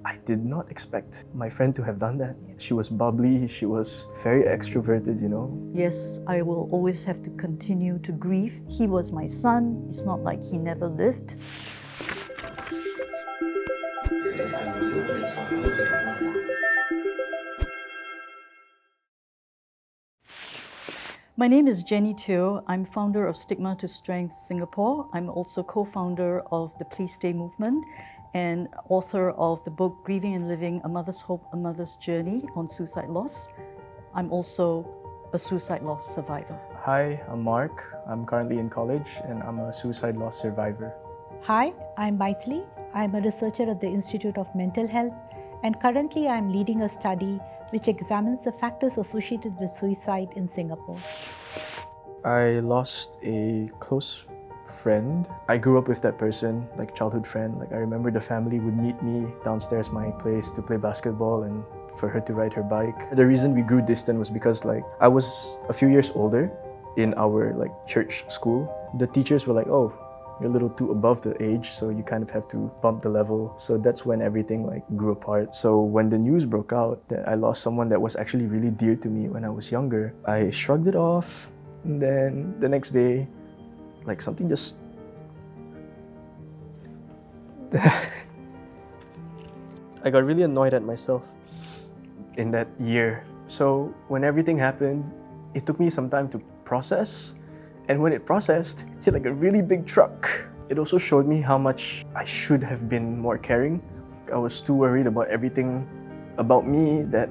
I did not expect my friend to have done that. She was bubbly, she was very extroverted, you know. Yes, I will always have to continue to grieve. He was my son. It's not like he never lived. My name is Jenny Teo. I'm founder of Stigma to Strength Singapore. I'm also co-founder of the Please Stay movement and author of the book Grieving and Living, A Mother's Hope, A Mother's Journey on Suicide Loss. I'm also a suicide loss survivor. Hi, I'm Mark. I'm currently in college and I'm a suicide loss survivor. Hi, I'm Viddsee. I'm a researcher at the Institute of Mental Health, and currently I'm leading a study which examines the factors associated with suicide in Singapore. I lost a close friend. I grew up with that person, like childhood friend. Like I remember the family would meet me downstairs my place to play basketball and for her to ride her bike. The reason we grew distant was because I was a few years older in our church school. The teachers were like, oh, you're a little too above the age, so you kind of have to bump the level. So that's when everything grew apart. So when the news broke out that I lost someone that was actually really dear to me when I was younger, I shrugged it off. And then the next day, something just... I got really annoyed at myself in that year. So when everything happened, it took me some time to process. And when it processed, it hit like a really big truck. It also showed me how much I should have been more caring. I was too worried about everything about me that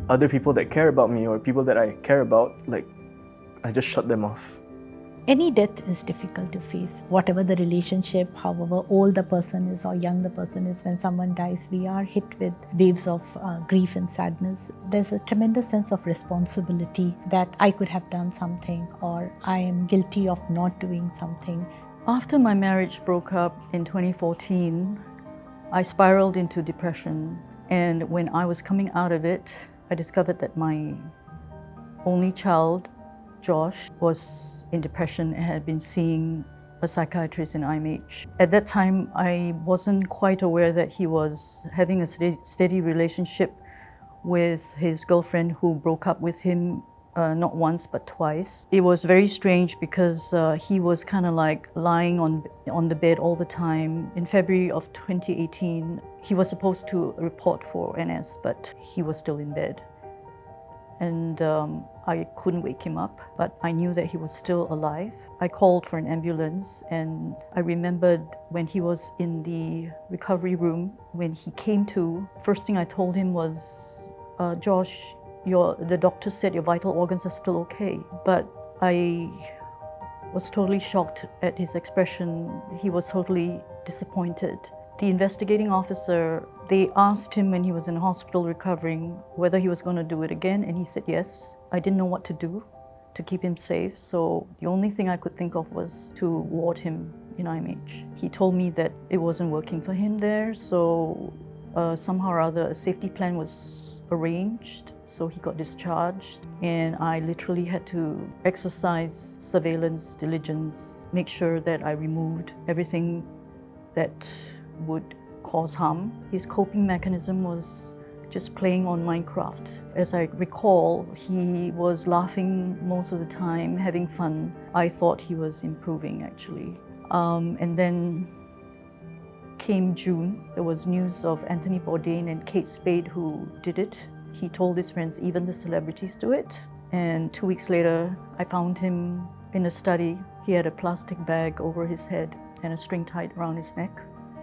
other people that care about me or people that I care about, I just shut them off. Any death is difficult to face. Whatever the relationship, however old the person is or young the person is, when someone dies, we are hit with waves of grief and sadness. There's a tremendous sense of responsibility that I could have done something or I am guilty of not doing something. After my marriage broke up in 2014, I spiraled into depression. And when I was coming out of it, I discovered that my only child, Josh, was in depression and had been seeing a psychiatrist in IMH. At that time, I wasn't quite aware that he was having a steady relationship with his girlfriend who broke up with him not once but twice. It was very strange because he was kind of lying on the bed all the time. In February of 2018, he was supposed to report for NS, but he was still in bed. And I couldn't wake him up, but I knew that he was still alive. I called for an ambulance, and I remembered when he was in the recovery room, when he came to, first thing I told him was, Josh, the doctor said your vital organs are still okay. But I was totally shocked at his expression. He was totally disappointed. The investigating officer, they asked him when he was in hospital recovering whether he was going to do it again, and he said yes. I didn't know what to do to keep him safe, so the only thing I could think of was to ward him in IMH. He told me that it wasn't working for him there, so somehow or other a safety plan was arranged, so he got discharged, and I literally had to exercise surveillance, diligence, make sure that I removed everything that would cause harm. His coping mechanism was just playing on Minecraft. As I recall, he was laughing most of the time, having fun. I thought he was improving actually. And then came June, there was news of Anthony Bourdain and Kate Spade who did it. He told his friends, even the celebrities do it. And 2 weeks later, I found him in a study. He had a plastic bag over his head and a string tied around his neck.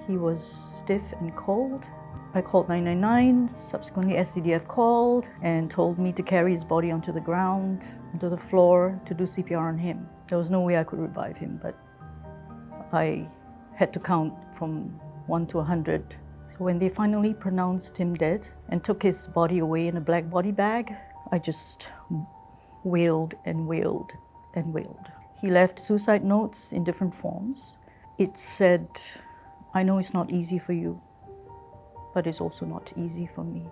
He was stiff and cold. I called 999, subsequently SCDF called and told me to carry his body onto the ground, onto the floor, to do CPR on him. There was no way I could revive him, but I had to count from 1 to 100. So when they finally pronounced him dead and took his body away in a black body bag, I just wailed and wailed and wailed. He left suicide notes in different forms. It said, I know it's not easy for you, but it's also not easy for me.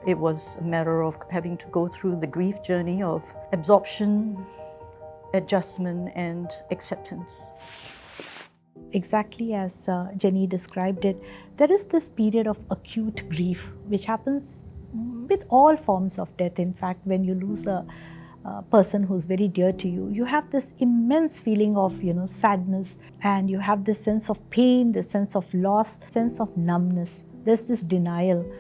It was a matter of having to go through the grief journey of absorption, adjustment, and acceptance. Exactly as Jenny described it, there is this period of acute grief which happens with all forms of death. In fact, when you lose a person who's very dear to you, you have this immense feeling of sadness, and you have this sense of pain, this sense of loss, sense of numbness. There's this denial.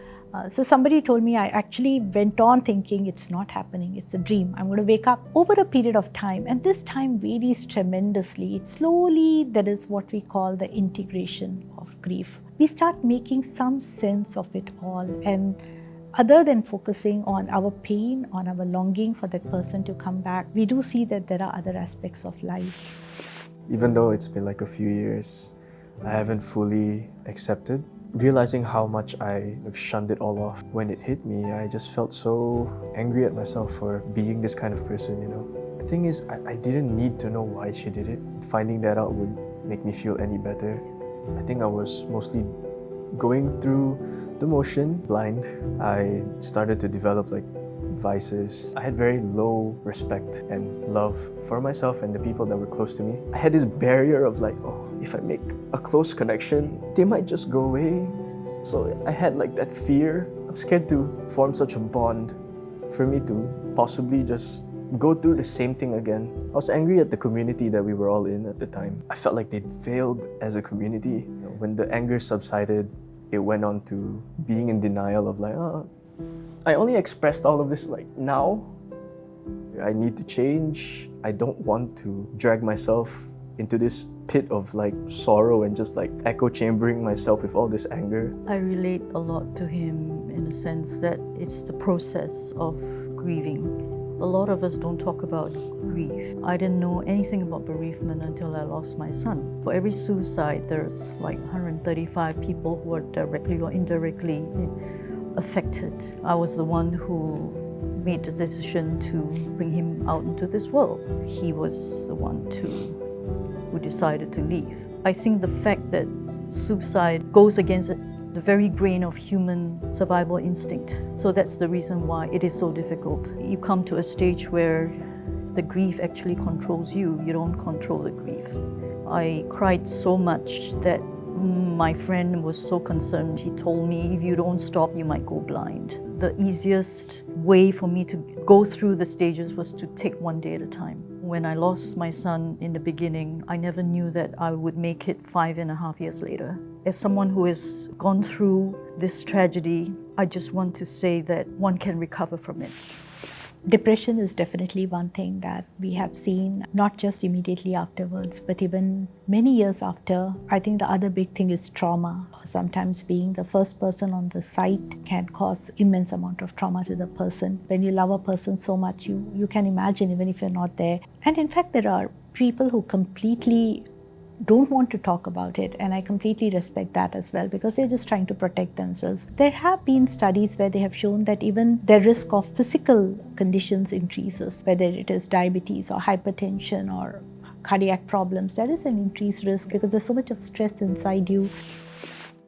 So somebody told me, I actually went on thinking it's not happening, it's a dream, I'm going to wake up over a period of time, and this time varies tremendously. Slowly there is what we call the integration of grief. We start making some sense of it all, and other than focusing on our pain, on our longing for that person to come back, we do see that there are other aspects of life. Even though it's been like a few years, I haven't fully accepted. Realizing how much I have shunned it all off. When it hit me, I just felt so angry at myself for being this kind of person, The thing is, I didn't need to know why she did it. Finding that out would make me feel any better. I think I was mostly going through the motion, blind. I started to develop vices. I had very low respect and love for myself and the people that were close to me. I had this barrier of if I make a close connection, they might just go away. So I had that fear. I'm scared to form such a bond for me to possibly just go through the same thing again. I was angry at the community that we were all in at the time. I felt like they'd failed as a community. When the anger subsided, it went on to being in denial of I only expressed all of this now. I need to change. I don't want to drag myself into this pit of sorrow and just echo chambering myself with all this anger. I relate a lot to him in the sense that it's the process of grieving. A lot of us don't talk about grief. I didn't know anything about bereavement until I lost my son. For every suicide, there's 135 people who are directly or indirectly affected. I was the one who made the decision to bring him out into this world. He was the one who decided to leave. I think the fact that suicide goes against the very grain of human survival instinct. So that's the reason why it is so difficult. You come to a stage where the grief actually controls you. You don't control the grief. I cried so much that my friend was so concerned. He told me, if you don't stop, you might go blind. The easiest way for me to go through the stages was to take one day at a time. When I lost my son in the beginning, I never knew that I would make it 5.5 years later. As someone who has gone through this tragedy, I just want to say that one can recover from it. Depression is definitely one thing that we have seen, not just immediately afterwards, but even many years after. I think the other big thing is trauma. Sometimes being the first person on the site can cause immense amount of trauma to the person. When you love a person so much, you can imagine even if you're not there. And in fact, there are people who completely don't want to talk about it, and I completely respect that as well, because they're just trying to protect themselves. There have been studies where they have shown that even the risk of physical conditions increases, whether it is diabetes or hypertension or cardiac problems. There is an increased risk because there's so much of stress inside you.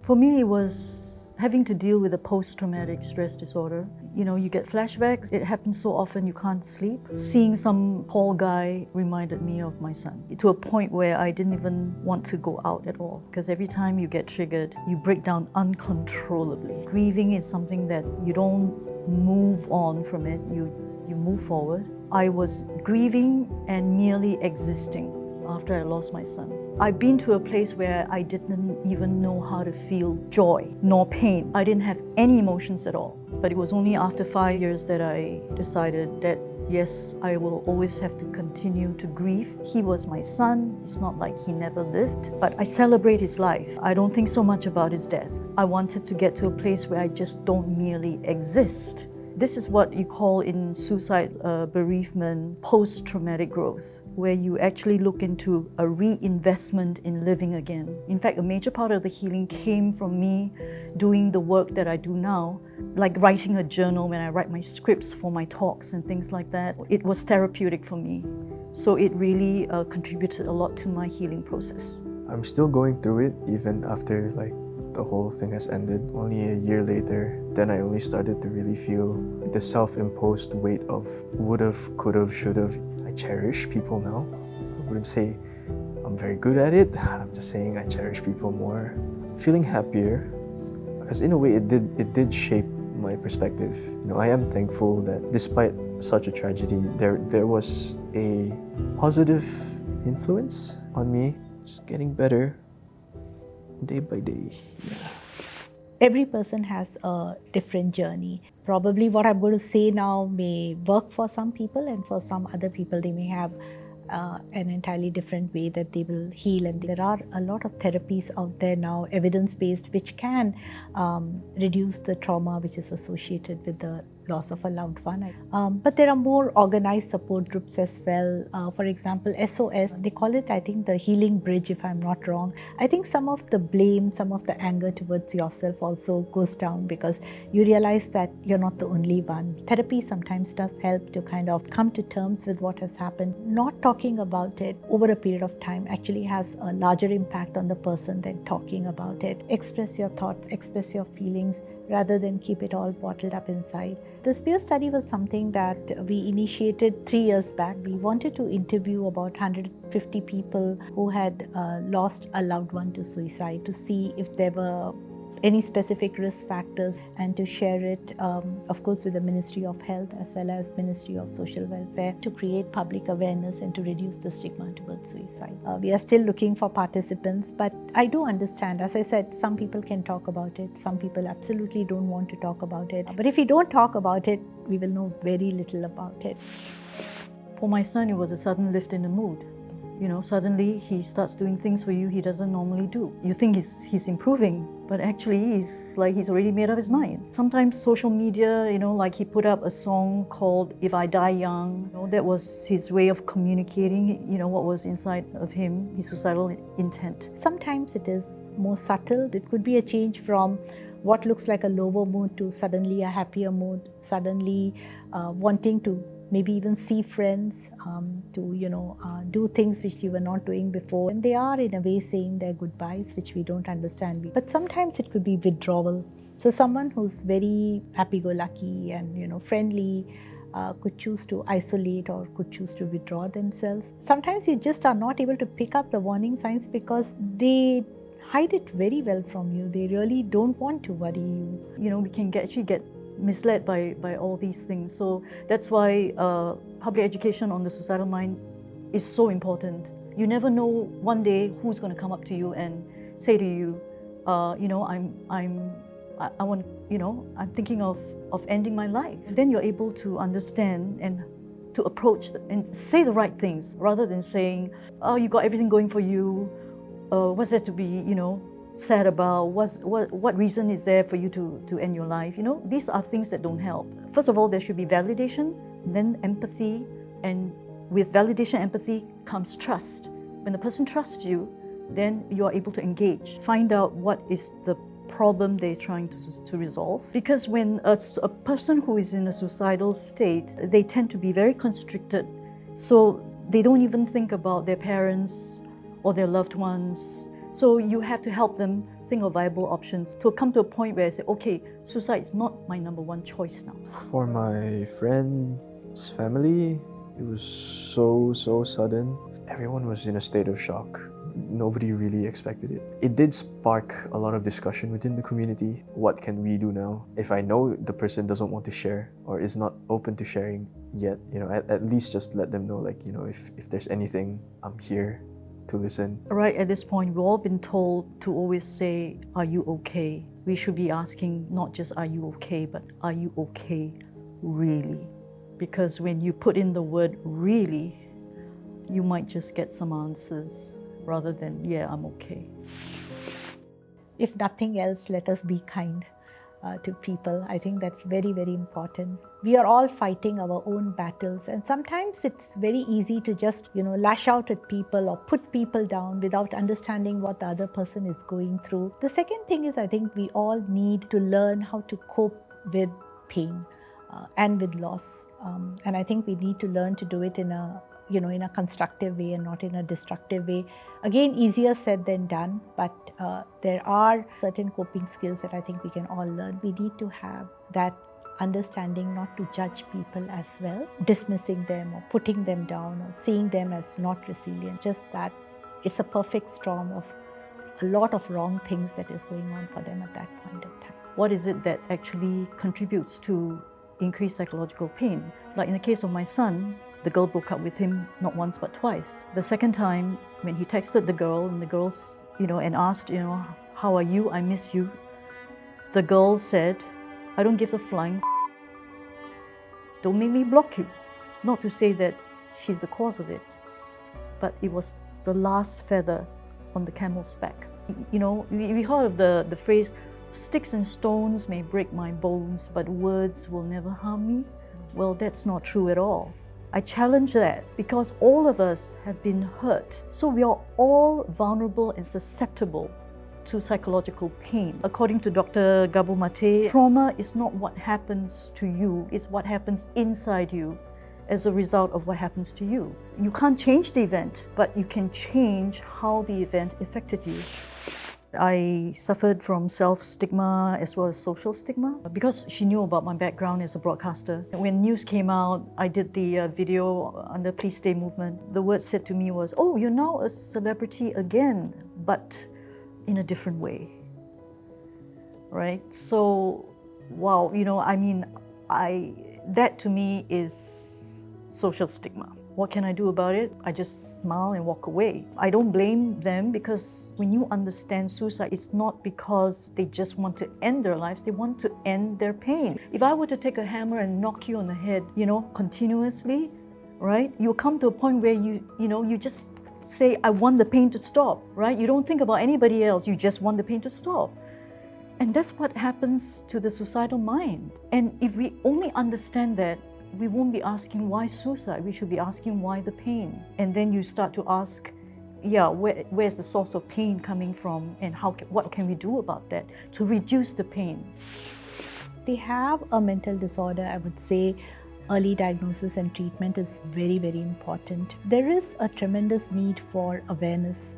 For me, it was having to deal with a post-traumatic stress disorder. You get flashbacks. It happens so often you can't sleep. Seeing some tall guy reminded me of my son, to a point where I didn't even want to go out at all, because every time you get triggered, you break down uncontrollably. Grieving is something that you don't move on from it, you move forward. I was grieving and merely existing after I lost my son. I've been to a place where I didn't even know how to feel joy nor pain. I didn't have any emotions at all. But it was only after 5 years that I decided that yes, I will always have to continue to grieve. He was my son. It's not like he never lived, but I celebrate his life. I don't think so much about his death. I wanted to get to a place where I just don't merely exist. This is what you call in suicide bereavement post-traumatic growth, where you actually look into a reinvestment in living again. In fact, a major part of the healing came from me doing the work that I do now, like writing a journal when I write my scripts for my talks and things like that. It was therapeutic for me. So it really contributed a lot to my healing process. I'm still going through it even after the whole thing has ended. Only a year later, then I only started to really feel the self-imposed weight of would've, could've, should've. I cherish people now. I wouldn't say I'm very good at it. I'm just saying I cherish people more. Feeling happier, because in a way it did shape my perspective. I am thankful that despite such a tragedy, there was a positive influence on me. It's getting better day by day. Yeah. Every person has a different journey. Probably what I'm going to say now may work for some people, and for some other people they may have an entirely different way that they will heal. And there are a lot of therapies out there now, evidence-based, which can reduce the trauma which is associated with the loss of a loved one. But there are more organized support groups as well. For example, SOS, they call it, I think, the healing bridge, if I'm not wrong. I think some of the blame, some of the anger towards yourself also goes down because you realize that you're not the only one. Therapy sometimes does help to kind of come to terms with what has happened. Not talking about it over a period of time actually has a larger impact on the person than talking about it. Express your thoughts, express your feelings, rather than keep it all bottled up inside. The SPEAR study was something that we initiated 3 years back. We wanted to interview about 150 people who had lost a loved one to suicide to see if there were any specific risk factors and to share it, of course, with the Ministry of Health as well as Ministry of Social Welfare to create public awareness and to reduce the stigma towards suicide. We are still looking for participants, but I do understand, as I said, some people can talk about it, some people absolutely don't want to talk about it. But if we don't talk about it, we will know very little about it. For my son, it was a sudden lift in the mood. Suddenly he starts doing things for you he doesn't normally do. You think he's improving, but actually he's already made up his mind. Sometimes social media, like he put up a song called If I Die Young. That was his way of communicating, what was inside of him, his suicidal intent. Sometimes it is more subtle. It could be a change from what looks like a lower mood to suddenly a happier mood, suddenly wanting to maybe even see friends, to do things which you were not doing before. And they are in a way saying their goodbyes, which we don't understand. But sometimes it could be withdrawal. So someone who's very happy-go-lucky and friendly could choose to isolate or could choose to withdraw themselves. Sometimes you just are not able to pick up the warning signs because they hide it very well from you. They really don't want to worry you. We can actually get misled by all these things. So that's why public education on the suicidal mind is so important. You never know one day who's going to come up to you and say to you, I'm thinking of ending my life. Then you're able to understand and to approach and say the right things rather than saying, oh, you got everything going for you. What's there to be, sad about? What reason is there for you to end your life? These are things that don't help. First of all, there should be validation, then empathy, and with validation, empathy comes trust. When the person trusts you, then you are able to engage. Find out what is the problem they're trying to resolve. Because when a person who is in a suicidal state, they tend to be very constricted. So they don't even think about their parents or their loved ones. So you have to help them think of viable options to come to a point where I say, okay, suicide is not my number one choice now. For my friend's family, it was so sudden. Everyone was in a state of shock. Nobody really expected it. It did spark a lot of discussion within the community. What can we do now? If I know the person doesn't want to share or is not open to sharing yet, at least just let them know, if there's anything, I'm here to listen. Right at this point, we've all been told to always say, are you okay? We should be asking not just are you okay, but are you okay really? Because when you put in the word really, you might just get some answers rather than, yeah, I'm okay. If nothing else, let us be kind to people. I think that's very, very important. We are all fighting our own battles, and sometimes it's very easy to just, lash out at people or put people down without understanding what the other person is going through. The second thing is, I think we all need to learn how to cope with pain and with loss. And I think we need to learn to do it in a constructive way and not in a destructive way. Again, easier said than done, but there are certain coping skills that I think we can all learn. We need to have that understanding not to judge people as well, dismissing them or putting them down or seeing them as not resilient. Just that It's a perfect storm of a lot of wrong things that is going on for them at that point of time. What is it that actually contributes to increased psychological pain? Like in the case of my son, the girl broke up with him not once but twice. The second time, when he texted the girl and the girls, and asked, how are you? I miss you. The girl said, I don't give a flying. Don't make me block you. Not to say that she's the cause of it, but it was the last feather on the camel's back. We heard of the phrase, sticks and stones may break my bones, but words will never harm me. Well, that's not true at all. I challenge that because all of us have been hurt. So we are all vulnerable and susceptible to psychological pain. According to Dr. Gabo Mate, trauma is not what happens to you, it's what happens inside you as a result of what happens to you. You can't change the event, but you can change how the event affected you. I suffered from self-stigma as well as social stigma because she knew about my background as a broadcaster. When news came out, I did the video under Please Stay movement. The word said to me was, oh, you're now a celebrity again, but in a different way, right? So, wow, that to me is social stigma. What can I do about it? I just smile and walk away. I don't blame them because when you understand suicide, it's not because they just want to end their lives, they want to end their pain. If I were to take a hammer and knock you on the head, continuously, right? You'll come to a point where you just say, I want the pain to stop, right? You don't think about anybody else, you just want the pain to stop. And that's what happens to the suicidal mind. And if we only understand that, we won't be asking why suicide, we should be asking why the pain. And then you start to ask, where's the source of pain coming from and what can we do about that to reduce the pain? They have a mental disorder, I would say early diagnosis and treatment is very, very important. There is a tremendous need for awareness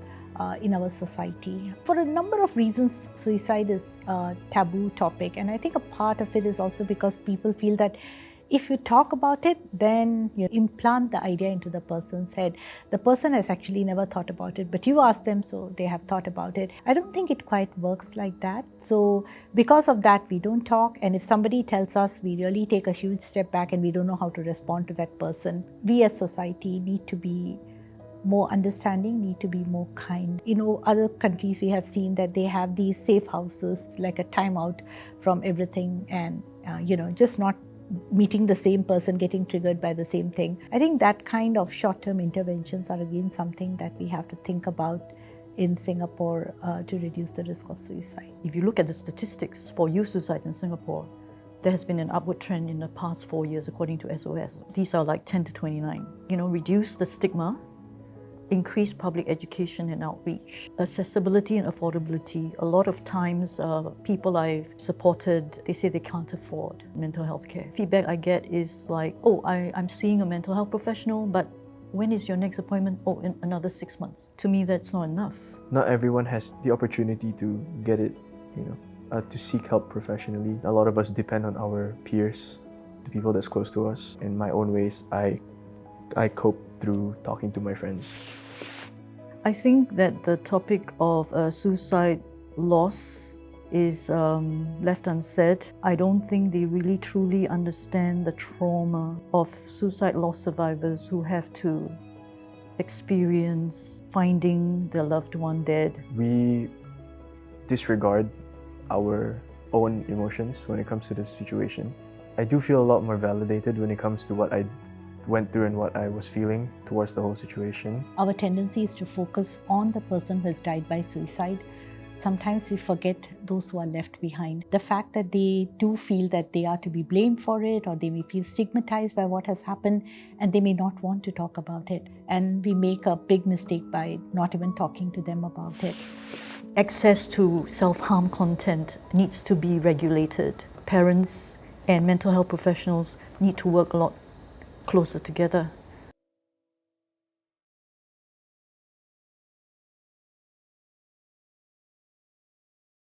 in our society. For a number of reasons, suicide is a taboo topic, and I think a part of it is also because people feel that if you talk about it, then you implant the idea into the person's head. The person has actually never thought about it, but you ask them, so they have thought about it. I don't think it quite works like that. So because of that, we don't talk. And if somebody tells us, we really take a huge step back and we don't know how to respond to that person. We as society need to be more understanding, need to be more kind. Other countries we have seen that they have these safe houses, like a timeout from everything and, just not meeting the same person, getting triggered by the same thing. I think that kind of short-term interventions are again something that we have to think about in Singapore to reduce the risk of suicide. If you look at the statistics for youth suicides in Singapore, there has been an upward trend in the past 4 years according to SOS. These are like 10 to 29. Reduce the stigma, increase public education and outreach, accessibility and affordability. A lot of times people I've supported, they say they can't afford mental health care. Feedback I get is like, oh, I'm seeing a mental health professional, but when is your next appointment? Oh, in another 6 months. To me, that's not enough. Not everyone has the opportunity to get it, to seek help professionally. A lot of us depend on our peers, the people that's close to us. In my own ways, I cope through talking to my friends. I think that the topic of suicide loss is left unsaid. I don't think they really truly understand the trauma of suicide loss survivors who have to experience finding their loved one dead. We disregard our own emotions when it comes to this situation. I do feel a lot more validated when it comes to what I went through and what I was feeling towards the whole situation. Our tendency is to focus on the person who has died by suicide. Sometimes we forget those who are left behind. The fact that they do feel that they are to be blamed for it, or they may feel stigmatized by what has happened, and they may not want to talk about it. And we make a big mistake by not even talking to them about it. Access to self-harm content needs to be regulated. Parents and mental health professionals need to work a lot closer together.